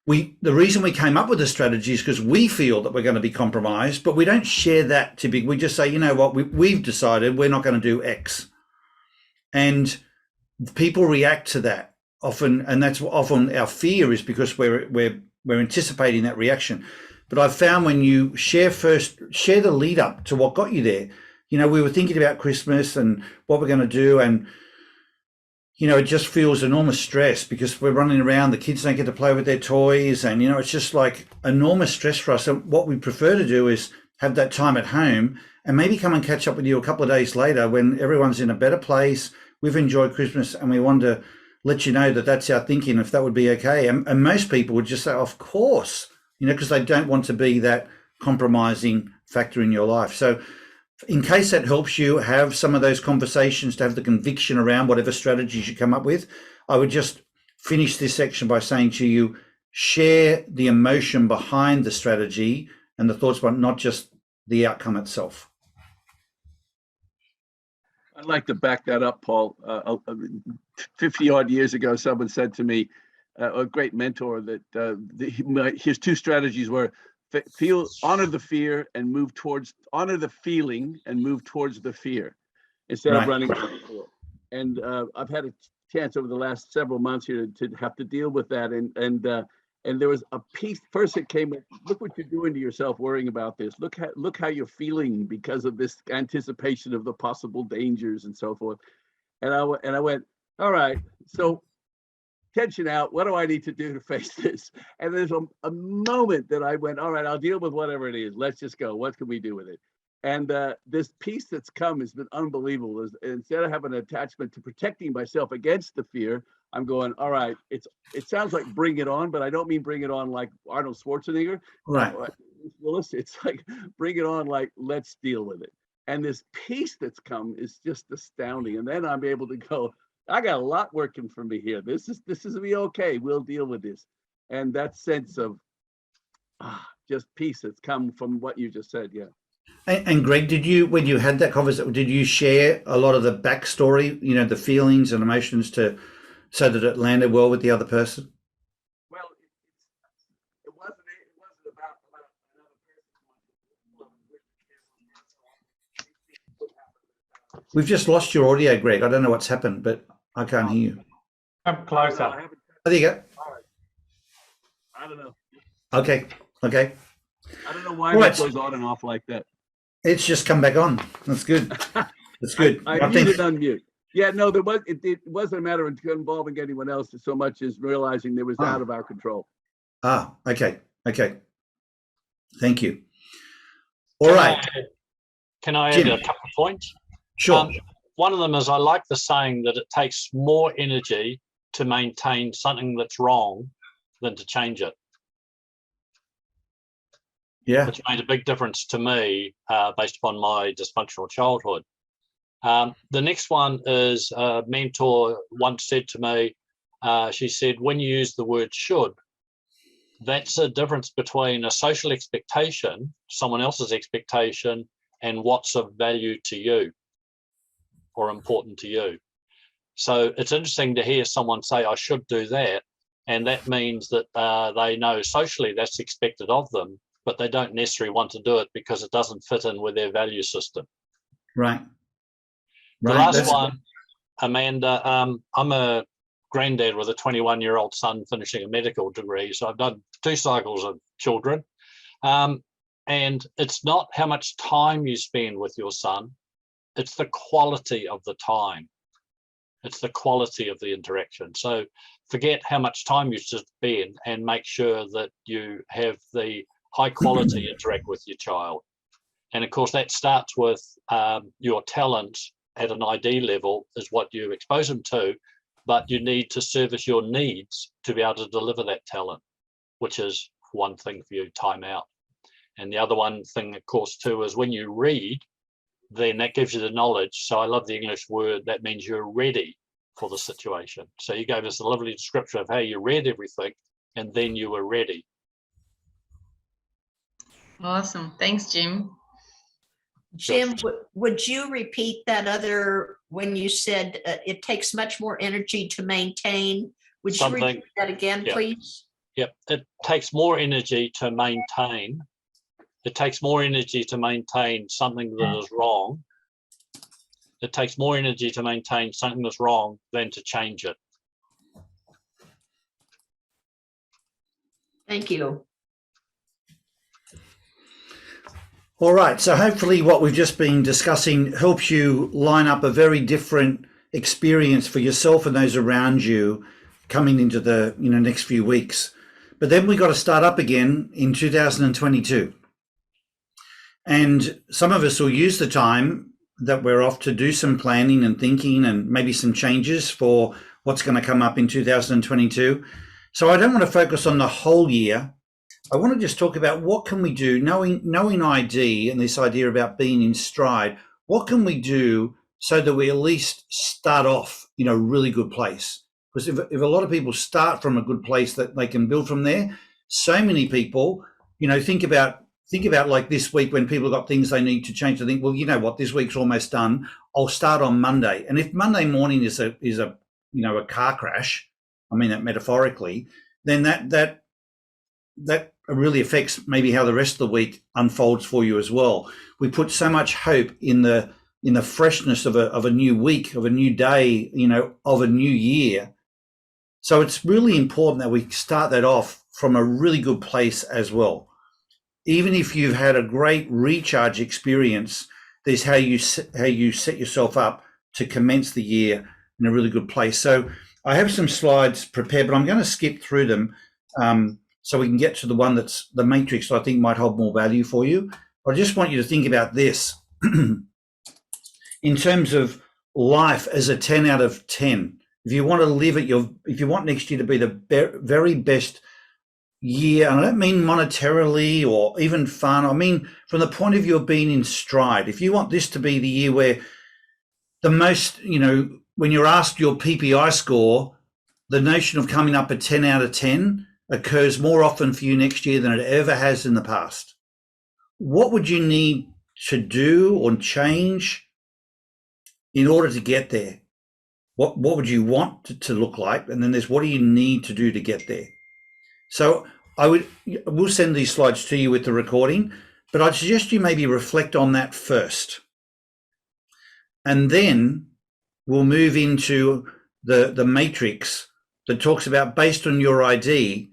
the reason we came up with the strategy is because we feel that we're going to be compromised, but we don't share that typically. We just say, you know what, we've decided we're not going to do X. And people react to that often, and that's often our fear, is because we're anticipating that reaction. But I've found when you share the lead up to what got you there. We were thinking about Christmas and what we're going to do, and it just feels enormous stress because we're running around, the kids don't get to play with their toys, and it's just like enormous stress for us. And what we prefer to do is have that time at home and maybe come and catch up with you a couple of days later when everyone's in a better place. We've enjoyed Christmas and we want to let you know that that's our thinking, if that would be okay. And most people would just say, of course, because they don't want to be that compromising factor in your life. So in case that helps you have some of those conversations, to have the conviction around whatever strategies you come up with, I would just finish this section by saying to you, share the emotion behind the strategy and the thoughts, but not just the outcome itself. I'd like to back that up, Paul. 50 odd years ago, someone said to me, a great mentor, that his two strategies were honor the fear and move towards, honor the feeling and move towards the fear instead of running. And I've had a chance over the last several months here to have to deal with that. And there was a piece first that came with, look what you're doing to yourself worrying about this. Look how you're feeling because of this anticipation of the possible dangers and so forth. And I went, all right, so tension out. What do I need to do to face this? And there's a moment that I went, all right, I'll deal with whatever it is. Let's just go. What can we do with it? And this peace that's come has been unbelievable. Instead of having an attachment to protecting myself against the fear, I'm going, all right, it sounds like bring it on, but I don't mean bring it on like Arnold Schwarzenegger. Right. Willis, it's like bring it on, like let's deal with it. And this peace that's come is just astounding. And then I'm able to go, I got a lot working for me here. This is be okay. We'll deal with this. And that sense of just peace that's come from what you just said. Yeah. And Greg, did you, when you had that conversation, did you share a lot of the backstory, the feelings and emotions so that it landed well with the other person? Well, it wasn't about another person. We've just lost your audio, Greg. I don't know what's happened, but I can't hear you. Come closer. I haven't. Oh, there you go. All right. I don't know. Okay. I don't know why Right. that goes on and off like that. It's just come back on. That's good. That's good. I muted unmute. Yeah, no, it wasn't a matter of involving anyone else so much as realizing there was out of our control. Okay. Thank you. All right. Can I Jim. add a couple of points? Sure. One of them is I like the saying that it takes more energy to maintain something that's wrong than to change it, Yeah. which made a big difference to me based upon my dysfunctional childhood. The next one is a mentor once said to me, she said, when you use the word should, that's a difference between a social expectation, someone else's expectation, and what's of value to you or important to you. So it's interesting to hear someone say, I should do that. And that means that they know socially that's expected of them, but they don't necessarily want to do it because it doesn't fit in with their value system. Right. The last one, Amanda, I'm a granddad with a 21-year-old son finishing a medical degree. So I've done 2 cycles of children. And it's not how much time you spend with your son, it's the quality of the time. It's the quality of the interaction. So forget how much time you spend and make sure that you have the high quality interact with your child. And of course, that starts with your talents at an ID level is what you expose them to, but you need to service your needs to be able to deliver that talent, which is one thing for you, time out. And the other one thing, of course, too, is when you read, then that gives you the knowledge. So I love the English word, that means you're ready for the situation. So you gave us a lovely description of how you read everything and then you were ready. Awesome. Thanks, Jim. Jim, would you repeat that other, when you said it takes much more energy to maintain? Would you repeat that again, please? Yep. It takes more energy to maintain. It takes more energy to maintain something that is wrong. It takes more energy to maintain something that's wrong than to change it. Thank you. All right. So hopefully what we've just been discussing helps you line up a very different experience for yourself and those around you coming into the next few weeks. But then we got to start up again in 2022. And some of us will use the time that we're off to do some planning and thinking and maybe some changes for what's going to come up in 2022. So I don't want to focus on the whole year. I want to just talk about what can we do, knowing ID and this idea about being in stride, what can we do so that we at least start off in a really good place? Because if a lot of people start from a good place that they can build from there, so many people, think about like this week when people got things they need to change. I think, well, you know what, this week's almost done. I'll start on Monday. And if Monday morning is a car crash, I mean that metaphorically, then that really affects maybe how the rest of the week unfolds for you as well. We put so much hope in the freshness of a new week, of a new day, of a new year. So it's really important that we start that off from a really good place as well. Even if you've had a great recharge experience, there's how you set yourself up to commence the year in a really good place. So I have some slides prepared, but I'm going to skip through them so we can get to the one that's the matrix that I think might hold more value for you. I just want you to think about this in terms of life as a 10 out of 10. If you want to live if you want next year to be the very best year, and I don't mean monetarily or even fun, I mean from the point of view of being in stride. If you want this to be the year where the most, when you're asked your PPI score, the notion of coming up a 10 out of 10 occurs more often for you next year than it ever has in the past. What would you need to do or change in order to get there? What would you want to look like? And then there's what do you need to do to get there? So we'll send these slides to you with the recording, but I'd suggest you maybe reflect on that first. And then we'll move into the matrix that talks about, based on your ID,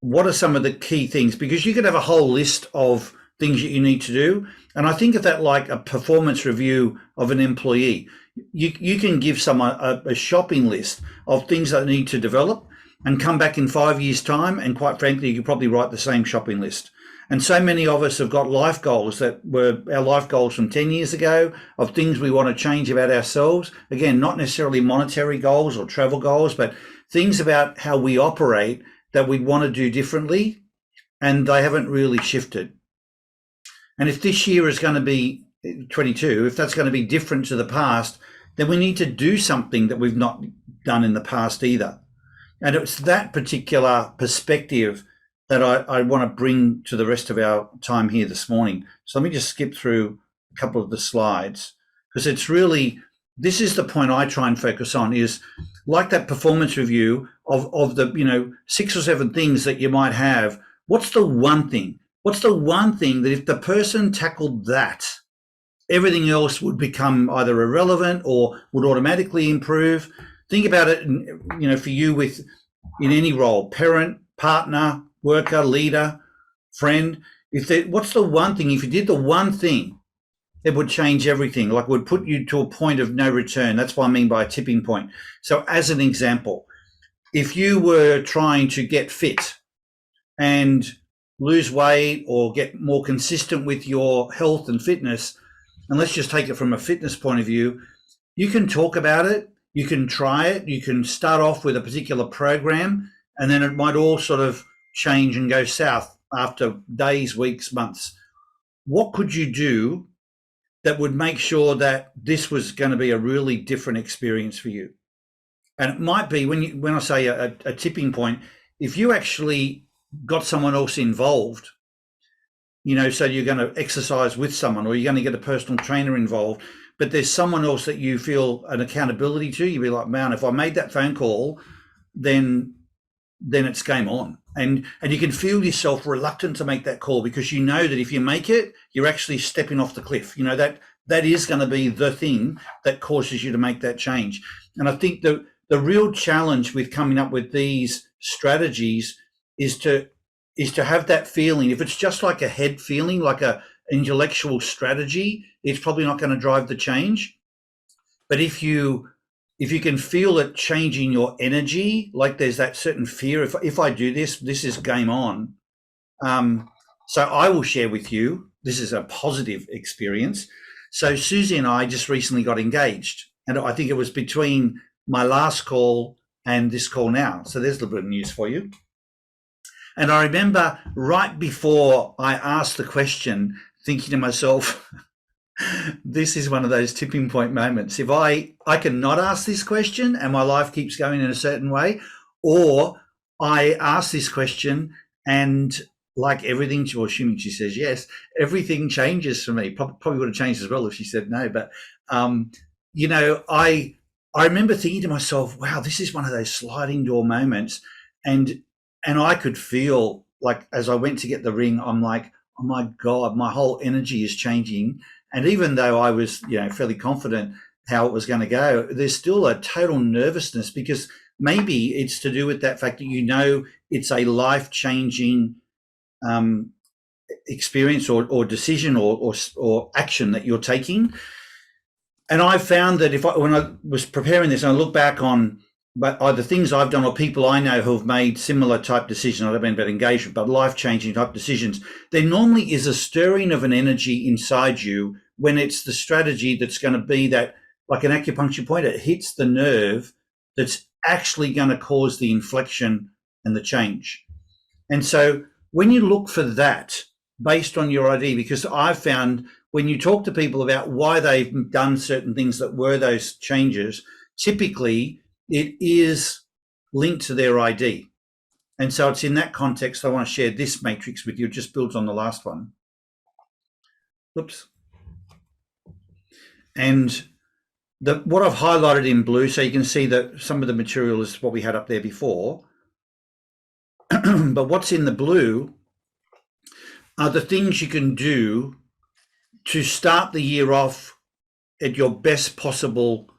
what are some of the key things? Because you could have a whole list of things that you need to do. And I think of that like a performance review of an employee. You can give someone a shopping list of things that need to develop and come back in 5 years' time. And quite frankly, you could probably write the same shopping list. And so many of us have got life goals that were our life goals from 10 years ago, of things we want to change about ourselves. Again, not necessarily monetary goals or travel goals, but things about how we operate that we want to do differently, and they haven't really shifted. And if this year is going to be 22, if that's going to be different to the past, then we need to do something that we've not done in the past either. And it's that particular perspective that I want to bring to the rest of our time here this morning. So let me just skip through a couple of the slides, because it's really, this is the point I try and focus on, is like that performance review of the 6 or 7 things that you might have. What's the one thing? What's the one thing that if the person tackled that, everything else would become either irrelevant or would automatically improve? Think about it, for you in any role, parent, partner, worker, leader, friend. What's the one thing? If you did the one thing, it would change everything, like would put you to a point of no return. That's what I mean by a tipping point. So as an example, if you were trying to get fit and lose weight or get more consistent with your health and fitness, and let's just take it from a fitness point of view, you can talk about it, you can try it, you can start off with a particular program, and then it might all sort of change and go south after days, weeks, months. What could you do that would make sure that this was going to be a really different experience for you? And it might be, when I say a tipping point, if you actually got someone else involved, so you're going to exercise with someone, or you're going to get a personal trainer involved, but there's someone else that you feel an accountability to, you'd be like, man, if I made that phone call, then it's game on. And you can feel yourself reluctant to make that call, because you know that if you make it, you're actually stepping off the cliff. That is going to be the thing that causes you to make that change. And I think the real challenge with coming up with these strategies is to have that feeling. If it's just like a head feeling, like a intellectual strategy, it's probably not going to drive the change. But if you can feel it changing your energy, like there's that certain fear, if I do this is game on. So I will share with you, this is a positive experience. So Susie and I just recently got engaged, and I think it was between my last call and this call now. So there's a little bit of news for you. And I remember right before I asked the question, thinking to myself, this is one of those tipping point moments. If I can not ask this question and my life keeps going in a certain way, or I ask this question and like everything, or assuming she says yes, everything changes for me. Probably would have changed as well if she said no. But, I remember thinking to myself, wow, this is one of those sliding door moments. And I could feel like, as I went to get the ring, I'm like, oh my God, my whole energy is changing. And even though I was, fairly confident how it was going to go, there's still a total nervousness, because maybe it's to do with that fact that it's a life-changing experience or decision or action that you're taking. And I found that when I was preparing this, and I look back on either things I've done or people I know who have made similar type decisions, I don't mean about engagement, but life-changing type decisions, there normally is a stirring of an energy inside you when it's the strategy that's going to be that, like an acupuncture point, it hits the nerve that's actually going to cause the inflection and the change. And so when you look for that based on your ID, because I've found when you talk to people about why they've done certain things that were those changes, typically it is linked to their ID. And so it's in that context I want to share this matrix with you. It just builds on the last one. Oops. And what I've highlighted in blue, so you can see that some of the material is what we had up there before. But what's in the blue are the things you can do to start the year off at your best possible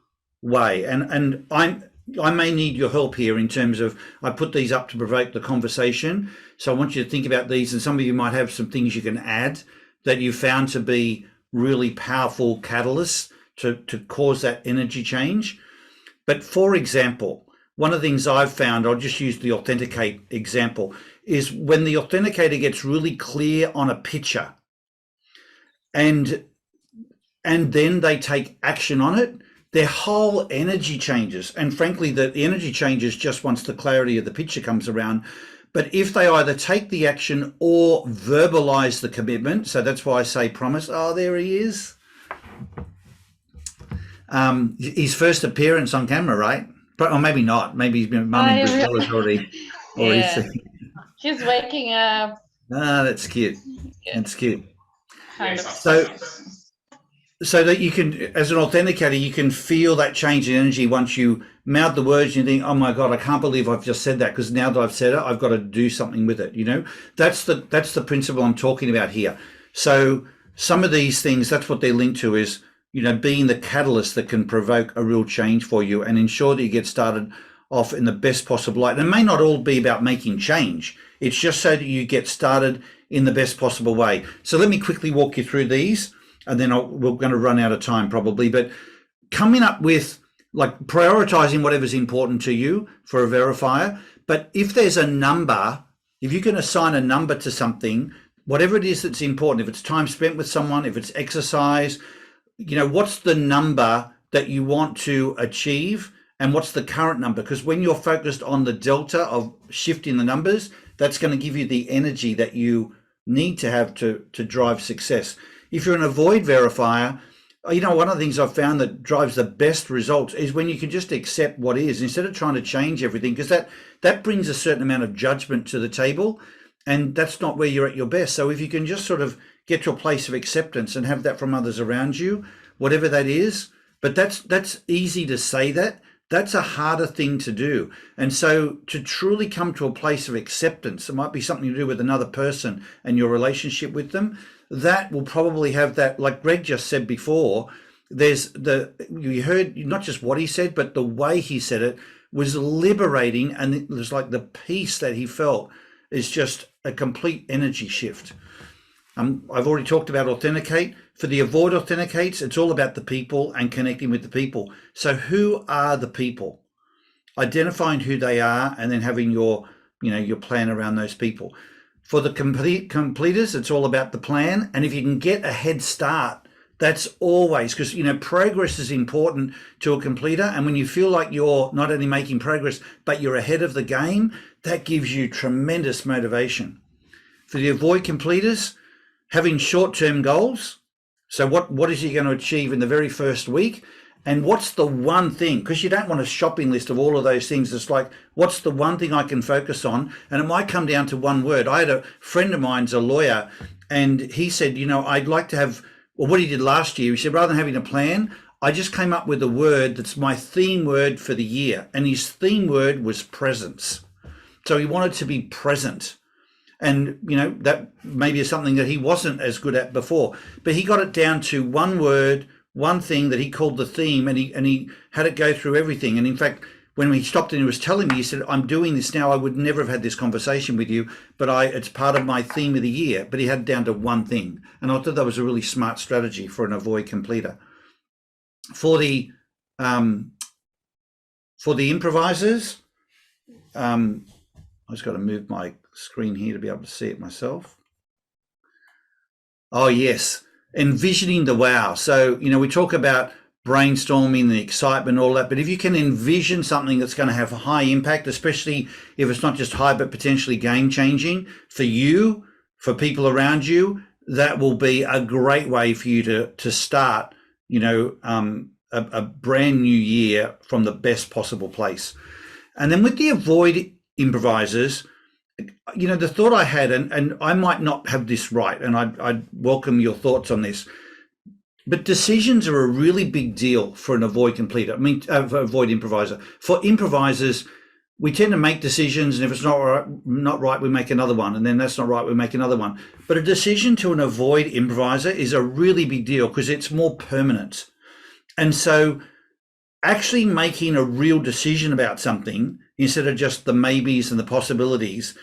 way. And I may need your help here in terms of, I put these up to provoke the conversation. So I want you to think about these, and some of you might have some things you can add that you found to be really powerful catalysts to cause that energy change. But for example, one of the things I've found, I'll just use the authenticate example, is when the authenticator gets really clear on a picture and then they take action on it, their whole energy changes. And frankly, the energy changes just once the clarity of the picture comes around. But if they either take the action or verbalize the commitment, so that's why I say promise. Oh, there he is. His first appearance on camera, right? Or maybe not. Maybe he's been mum in Brazil has already Yeah. He's waking up. Ah, that's cute. That's cute. Kind of. So that you can, as an authenticator, you can feel that change in energy once you mouth the words and you think, oh my God, I can't believe I've just said that, because now that I've said it, I've got to do something with it. You know, that's the principle I'm talking about here. So some of these things, that's what they're linked to, is, you know, being the catalyst that can provoke a real change for you and ensure that you get started off in the best possible light. And it may not all be about making change. It's just so that you get started in the best possible way. So let me quickly walk you through these, and then we're going to run out of time probably. But coming up with, like, prioritizing whatever's important to you for a verifier. But if there's a number, if you can assign a number to something, whatever it is that's important, if it's time spent with someone, if it's exercise, you know, what's the number that you want to achieve and what's the current number? Because when you're focused on the delta of shifting the numbers, that's going to give you the energy that you need to have to drive success. If you're an avoid verifier, you know, one of the things I've found that drives the best results is when you can just accept what is, instead of trying to change everything, because that brings a certain amount of judgment to the table, and that's not where you're at your best. So if you can just sort of get to a place of acceptance and have that from others around you, whatever that is, but that's easy to say that. That's a harder thing to do. And so to truly come to a place of acceptance, it might be something to do with another person and your relationship with them. That will probably have that, like Greg just said before, you heard not just what he said, but the way he said it was liberating. And it was like the peace that he felt is just a complete energy shift. I've already talked about authenticate. For the avoid authenticates, it's all about the people and connecting with the people. So who are the people? Identifying who they are and then having your plan around those people. For the completers, it's all about the plan. And if you can get a head start, that's always, because, you know, progress is important to a completer. And when you feel like you're not only making progress, but you're ahead of the game, that gives you tremendous motivation. For the avoid completers, having short-term goals. So what is he going to achieve in the very first week? And what's the one thing? Because you don't want a shopping list of all of those things. It's like, what's the one thing I can focus on? And it might come down to one word. I had a friend of mine's a lawyer, and he said, you know, I'd like to have, well, what he did last year, he said, rather than having a plan, I just came up with a word that's my theme word for the year. And his theme word was presence. So he wanted to be present. And, you know, that maybe is something that he wasn't as good at before, but he got it down to one word, one thing that he called the theme, and he had it go through everything. And in fact, when he stopped and he was telling me, he said, I'm doing this now. I would never have had this conversation with you, but it's part of my theme of the year. But he had it down to one thing. And I thought that was a really smart strategy for an avoid completer. For the improvisers, I just got to move my screen here to be able to see it myself. Oh, yes. Envisioning the wow. So, you know, we talk about brainstorming, the excitement, all that. But if you can envision something that's going to have a high impact, especially if it's not just high, but potentially game changing for you, for people around you, that will be a great way for you to start, a brand new year from the best possible place. And then with the avoid improvisers, the thought I had, and I might not have this right, and I'd welcome your thoughts on this, but decisions are a really big deal for an avoid completer. Avoid improviser. For improvisers, we tend to make decisions, and if it's not right, we make another one, and then that's not right, we make another one. But a decision to an avoid improviser is a really big deal because it's more permanent. And so actually making a real decision about something instead of just the maybes and the possibilities,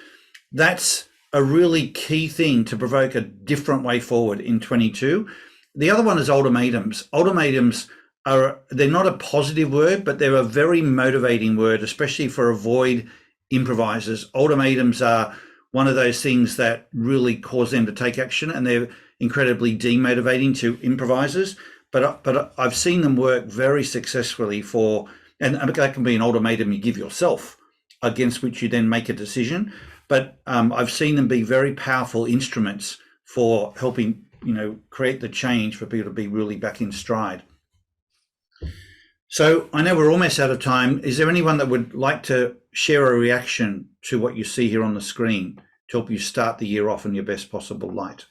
that's a really key thing to provoke a different way forward in 22. The other one is ultimatums. Ultimatums they're not a positive word, but they're a very motivating word, especially for avoid improvisers. Ultimatums are one of those things that really cause them to take action, and they're incredibly demotivating to improvisers. But I've seen them work very successfully and that can be an ultimatum you give yourself against which you then make a decision. But I've seen them be very powerful instruments for helping, create the change for people to be really back in stride. So I know we're almost out of time. Is there anyone that would like to share a reaction to what you see here on the screen to help you start the year off in your best possible light?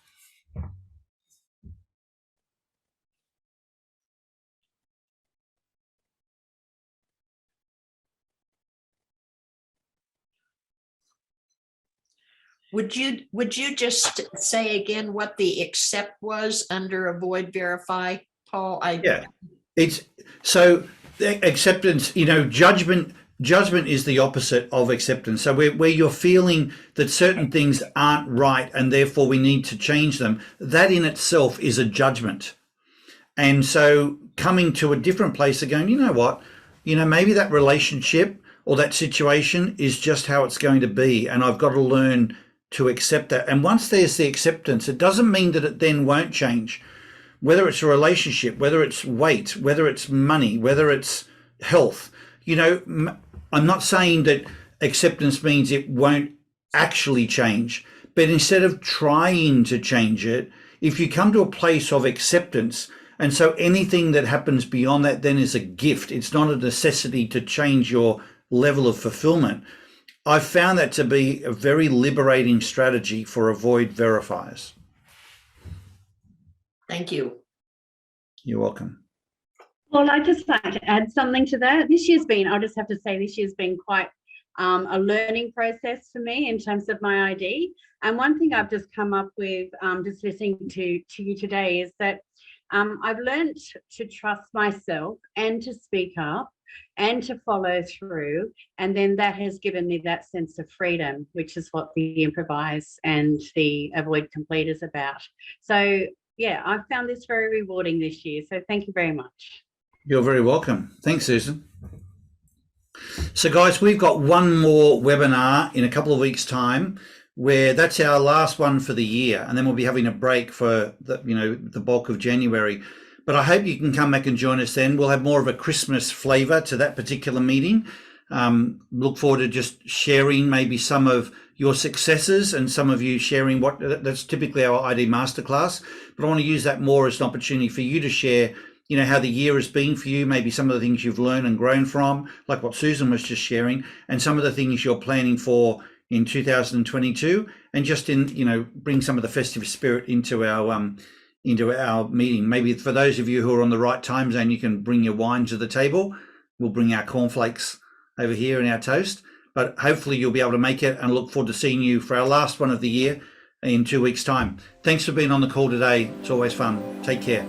Would you just say again what the accept was under avoid verify, Paul? It's so acceptance, judgment is the opposite of acceptance. So where you're feeling that certain things aren't right and therefore we need to change them, that in itself is a judgment. And so coming to a different place again, you know what, maybe that relationship or that situation is just how it's going to be, and I've got to learn to accept that. And once there's the acceptance, it doesn't mean that it then won't change. Whether it's a relationship, whether it's weight, whether it's money, whether it's health, I'm not saying that acceptance means it won't actually change, but instead of trying to change it, if you come to a place of acceptance, and so anything that happens beyond that then is a gift, it's not a necessity to change your level of fulfillment. I've found that to be a very liberating strategy for avoid verifiers. Thank you. You're welcome. Well, I'd just like to add something to that. I'll just have to say this year's been quite a learning process for me in terms of my ID. And one thing I've just come up with, just listening to you today, is that I've learned to trust myself and to speak up and to follow through. And then that has given me that sense of freedom, which is what the improvise and the avoid complete is about. So yeah, I've found this very rewarding this year. So thank you very much. You're very welcome. Thanks, Susan. So guys, we've got one more webinar in a couple of weeks' time, where that's our last one for the year. And then we'll be having a break for the bulk of January. But I hope you can come back and join us then. We'll have more of a Christmas flavour to that particular meeting. Look forward to just sharing maybe some of your successes and some of you sharing that's typically our ID masterclass. But I want to use that more as an opportunity for you to share, how the year has been for you, maybe some of the things you've learned and grown from, like what Susan was just sharing, and some of the things you're planning for in 2022, and just bring some of the festive spirit into our meeting. Maybe for those of you who are on the right time zone, you can bring your wine to the table. We'll bring our cornflakes over here and our toast, but hopefully you'll be able to make it, and look forward to seeing you for our last one of the year in 2 weeks' time. Thanks for being on the call today. It's always fun. Take care.